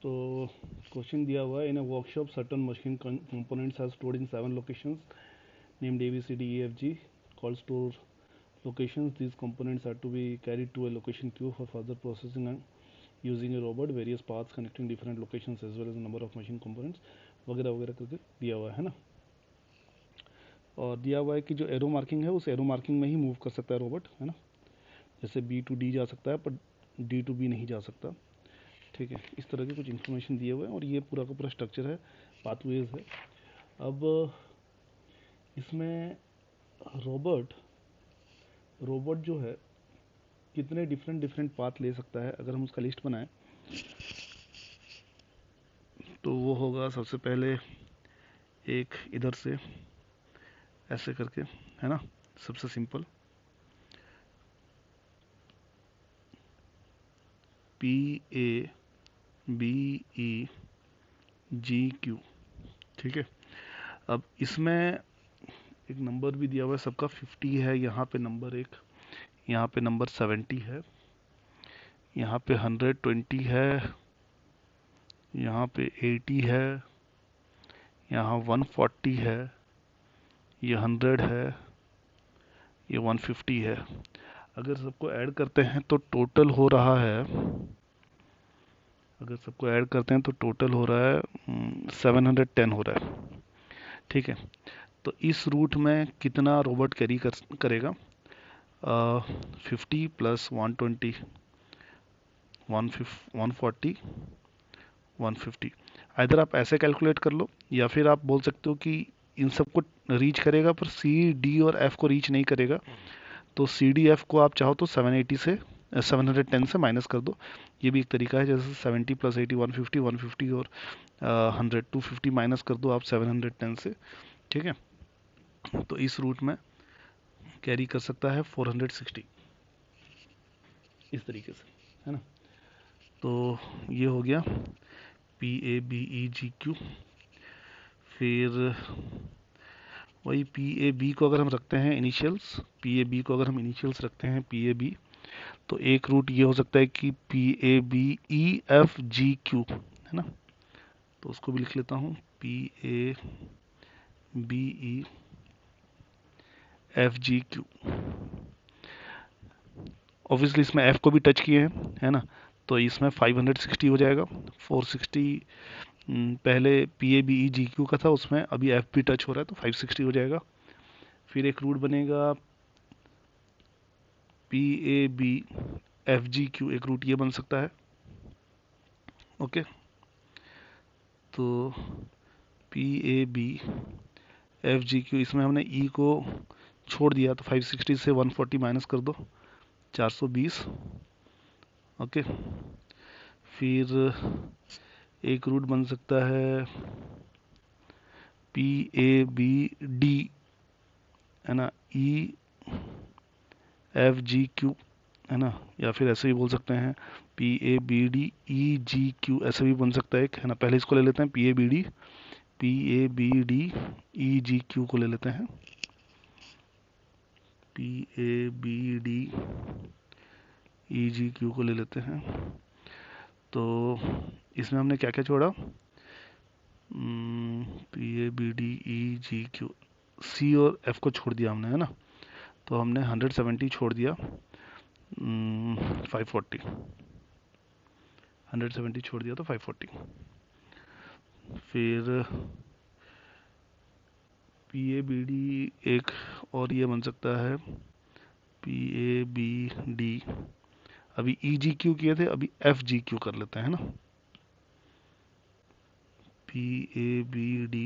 तो क्वेश्चन दिया हुआ है, in a workshop certain machine components are stored in 7 locations named A B C D E F G called store locations. These components are to be carried to a location queue for further processing and using a robot. Various paths connecting different locations as well as the number of machine components वगैरह वगैरह करके दिया हुआ है ना। और दिया हुआ है कि जो एरो मार्किंग है उस एरो मार्किंग में ही मूव कर सकता है रोबोट, है ना। जैसे B to D जा सकता है पर D to B नहीं जा सकता, ठीक है। इस तरह के कुछ इन्फॉर्मेशन दिए हुए हैं और ये पूरा का पूरा स्ट्रक्चर है, पाथवेज है। अब इसमें रोबोट जो है कितने डिफरेंट पाथ ले सकता है, अगर हम उसका लिस्ट बनाएं तो वो होगा सबसे पहले एक इधर से ऐसे करके, है ना, सबसे सिंपल PABEGQ, ठीक है। अब इसमें एक नंबर भी दिया हुआ है सबका 50 है, यहाँ पे नंबर एक, यहाँ पे नंबर 70 है, यहाँ पे 120 है, यहाँ पे 80 है, यहाँ 140 है, ये 100 है, ये 150 है। अगर सबको ऐड करते हैं तो टोटल हो रहा है, 710 हो रहा है, ठीक है। तो इस रूट में कितना रोबोट कैरी करेगा? 50 प्लस 120, 140, 150। इधर आप ऐसे कैलकुलेट कर लो या फिर आप बोल सकते हो कि इन सबको रीच करेगा पर सी डी और एफ को रीच नहीं करेगा, तो सी डी एफ को आप चाहो तो 710 से माइनस कर दो। ये भी एक तरीका है, जैसे 70 प्लस 80 150, 150 और 100 250 माइनस कर दो आप 710 से, ठीक है। तो इस रूट में कैरी कर सकता है 460, इस तरीके से, है ना। तो ये हो गया PABEGQ। फिर वही PAB को अगर हम रखते हैं इनिशियल्स, रखते हैं PAB, तो एक रूट ये हो सकता है कि PABEFGQ, है ना। तो उसको भी लिख लेता हूँ, PABEFGQ। ऑब्वियसली इसमें F को भी टच किए हैं, है ना, तो इसमें 560 हो जाएगा। 460 पहले PABEGQ का था, उसमें अभी F भी टच हो रहा है तो 560 हो जाएगा। फिर एक रूट बनेगा PABFGQ, एक रूट ये बन सकता है, ओके। तो PABFGQ, इसमें हमने E को छोड़ दिया तो 560 से 140 माइनस कर दो, 420, ओके। फिर एक रूट बन सकता है PABD, है ना, EFGQ, है ना, या फिर ऐसे भी बोल सकते हैं PABDEGQ, ऐसे भी बन सकता है एक, है ना। पहले इसको ले लेते हैं PABDEGQ को ले लेते हैं, PABDEGQ को ले लेते हैं। तो इसमें हमने क्या क्या छोड़ा? PABDEGQ, C और F को छोड़ दिया हमने, है ना। तो हमने 170 छोड़ दिया, 540, 170 छोड़ दिया तो 540। फिर PABD एक और ये बन सकता है PABD। अभी EGQ किए थे, अभी FGQ कर लेते हैं, है ना। PABD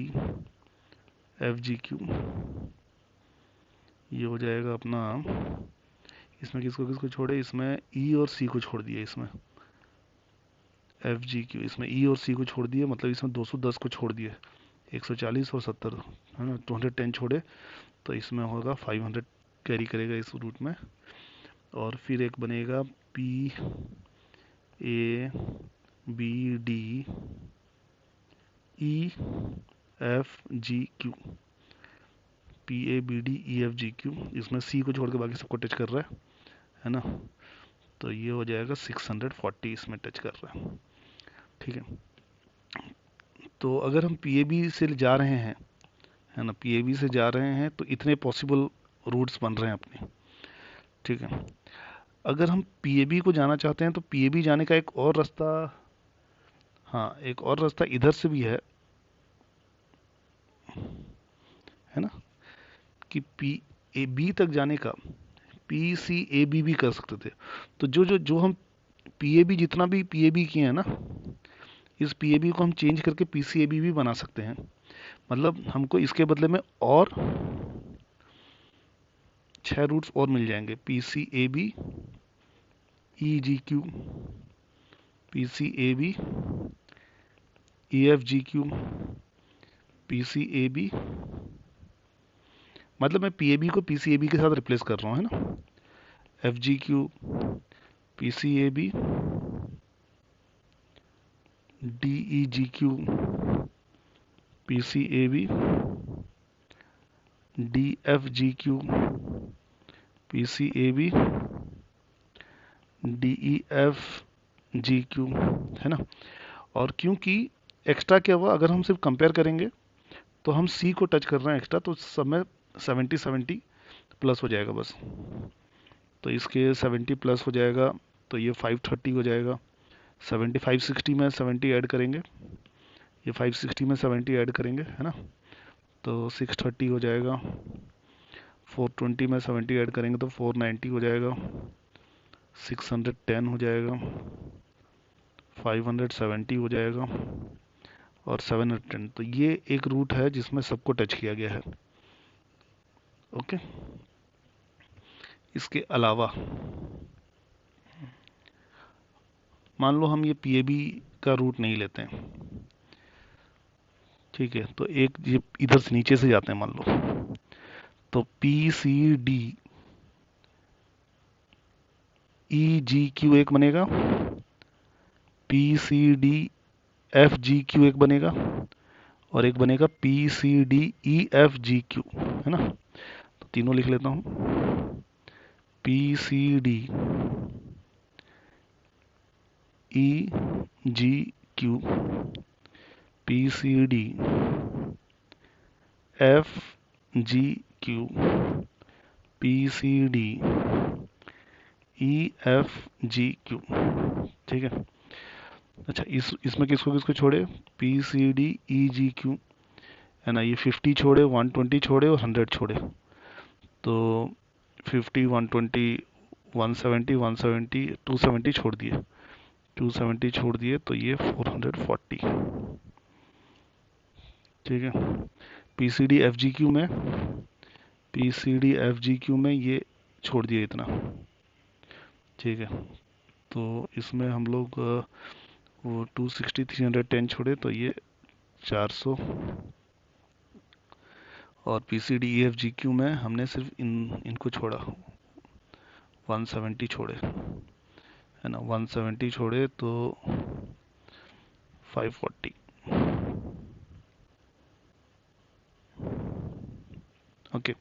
FGQ, ये हो जाएगा अपना, इसमें किसको किसको छोड़े? इसमें E और C को छोड़ दिए, इसमें FGQ, इसमें E और C को छोड़ दिए, मतलब इसमें 210 को छोड़ दिए, 140 और 70, है ना, 210 छोड़े, तो इसमें होगा 500 कैरी करेगा इस रूट में। और फिर एक बनेगा PABDEFGQ, इसमें C को छोड़ के बाकी सबको टच कर रहा है ना। तो ये हो जाएगा 640, इसमें टच कर रहा है, ठीक है। तो अगर हम पीएबी से जा रहे हैं, है ना, पीएबी से जा रहे हैं तो इतने पॉसिबल रूट्स बन रहे हैं अपने, ठीक है। अगर हम पीएबी को जाना चाहते हैं तो पीएबी जाने का एक और रास्ता, हाँ एक और रास्ता इधर से भी है ना, कि पी ए बी तक जाने का पी सी ए बी भी कर सकते थे। तो जो जो जो हम पीएबी, जितना भी पीएबी किए हैं ना, इस पीएबी को हम चेंज करके पीसीएबी भी बना सकते हैं। मतलब हमको इसके बदले में और 6 रूट्स और मिल जाएंगे, पीसीएबी, ईजीक्यू, पीसीएबी, ईएफजीक्यू, पीसीएबी, मतलब मैं पीएबी को पीसीएबी के साथ रिप्लेस कर रहा हूँ, है ना, एफजीक्यू, पीसीएबी, डीईजीक्यू, पीसीएबी, डीएफजीक्यू, पीसीएबी, डीईएफजीक्यू, है ना। और क्योंकि एक्स्ट्रा क्या हुआ, अगर हम सिर्फ कंपेयर करेंगे तो हम सी को टच कर रहे हैं एक्स्ट्रा, तो समय 70 प्लस हो जाएगा बस। तो इसके 70 प्लस हो जाएगा, तो ये 530 हो जाएगा। 560 में 70 ऐड करेंगे, ये 560 में 70 ऐड करेंगे, है ना, तो 630 हो जाएगा। 420 में 70 ऐड करेंगे तो 490 हो जाएगा। 610 हो जाएगा, 570 हो जाएगा, और 710। तो ये एक रूट है जिसमें सबको टच किया गया है। ओके, इसके अलावा मान लो हम ये पीएबी का रूट नहीं लेते हैं, ठीक है, तो एक ये इधर से नीचे से जाते हैं मान लो, तो P C D E G Q एक बनेगा, P C D F G Q एक बनेगा, और एक बनेगा P C D E F G Q, है ना। तो तीनों लिख लेता हूँ, P C D E G Q, P C D F G Q, P C D E F G Q, ठीक है। अच्छा, इसमें किसको किसको छोड़े, P C D E G Q, है ना, ये 50 छोड़े, 120 छोड़े और 100 छोड़े, तो 50, 120, 170, 170, 270 छोड़ दिए, 270 छोड़ दिए, तो ये 440, ठीक है। P C D F G Q में, P C D F G Q में ये छोड़ दिए इतना, ठीक है। तो इसमें हम लोग वो 260, 310 छोड़े, तो ये 400, और P C D E F G Q में हमने सिर्फ इनको छोड़ा, 170 छोड़े, है ना, 170 छोड़े तो 540। ओके,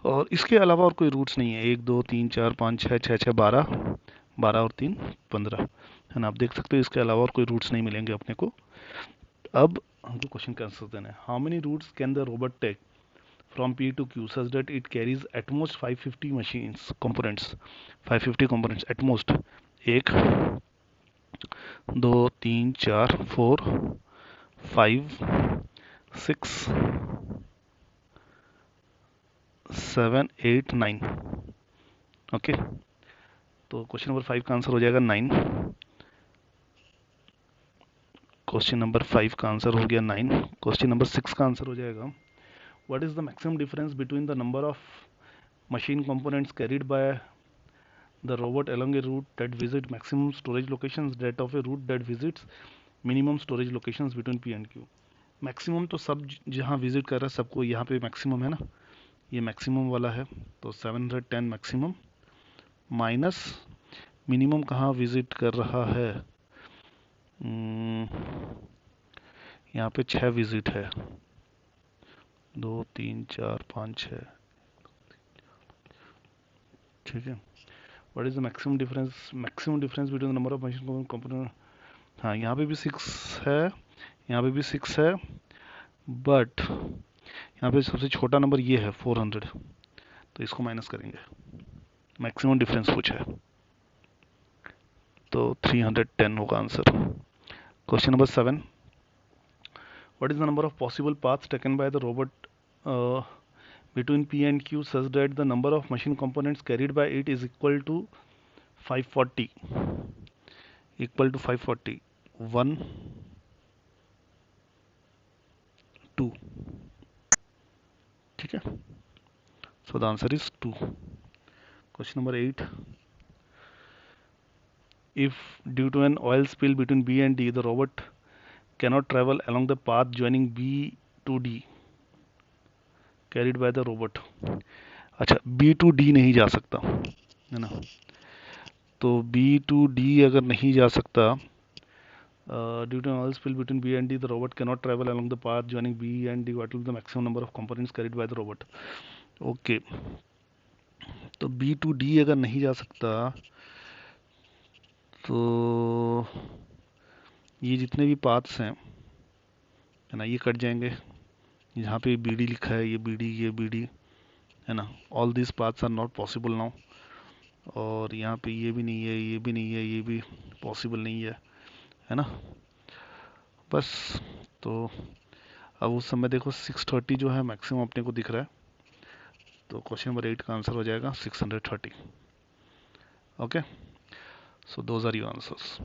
और इसके अलावा और कोई रूट्स नहीं है, 1 2 3 4 5 6 6 6 12, 12 और 3 15, है ना। आप देख सकते हो इसके अलावा और कोई रूट्स नहीं मिलेंगे अपने को। अब हमको क्वेश्चन का आंसर देना है, how many routes can the robot take from P to Q such that it carries at most 550 machines components, 550 components at most। 1 2 3 4 4 5 6 7 8 9। Okay, तो क्वेश्चन नंबर 5 का आंसर हो जाएगा 9। क्वेश्चन नंबर 5 का आंसर हो गया 9। क्वेश्चन नंबर 6 का answer हो जाएगा, what is the maximum difference between the number of machine components carried by the robot along a route that visit maximum storage locations that of a route that visits minimum storage locations between P and Q। Maximum तो सब जहाँ visit कर रहा है सबको, यहाँ पे maximum है ना, ये मैक्सिमम वाला है, तो 710 मैक्सिमम माइनस मिनिमम कहाँ विजिट कर रहा है, यहाँ पे 6 विजिट है, 2 3 4 5 6, ठीक है। What is the maximum difference between the number of machine component? हाँ, यहाँ पे भी 6 है, यहाँ पे भी 6 है, बट यहाँ पे सबसे छोटा नंबर ये है 400, तो इसको माइनस करेंगे। मैक्सिमम डिफरेंस पूछा है, तो 310 होगा answer. Question number 7, what is the number of possible paths taken by the robot between P and Q such that the number of machine components carried by it is equal to 540, equal to 540, 1, 2, ठीक है, so the answer is 2. Question number 8, if due to an oil spill between B and D the robot cannot travel along the path joining B to D carried by the robot, अच्छा B to D नहीं जा सकता है ना, तो B to D अगर नहीं जा सकता, due to an oil spill between B and D, the robot cannot travel along the path joining B and D. What will be the maximum number of components carried by the robot? Okay, तो B to D अगर नहीं जा सकता, तो ये जितने भी paths हैं है ना, ये कट जाएंगे। यहाँ पे BD लिखा है, ये BD है ना, all this paths are not possible now. और यहाँ पे ये भी नहीं है, ये भी नहीं है, ये भी पॉसिबल नहीं है ना, बस। तो अब उस समय देखो 630 जो है मैक्सिमम अपने को दिख रहा है, तो क्वेश्चन नंबर 8 का आंसर हो जाएगा 630। Okay, so those are your answers.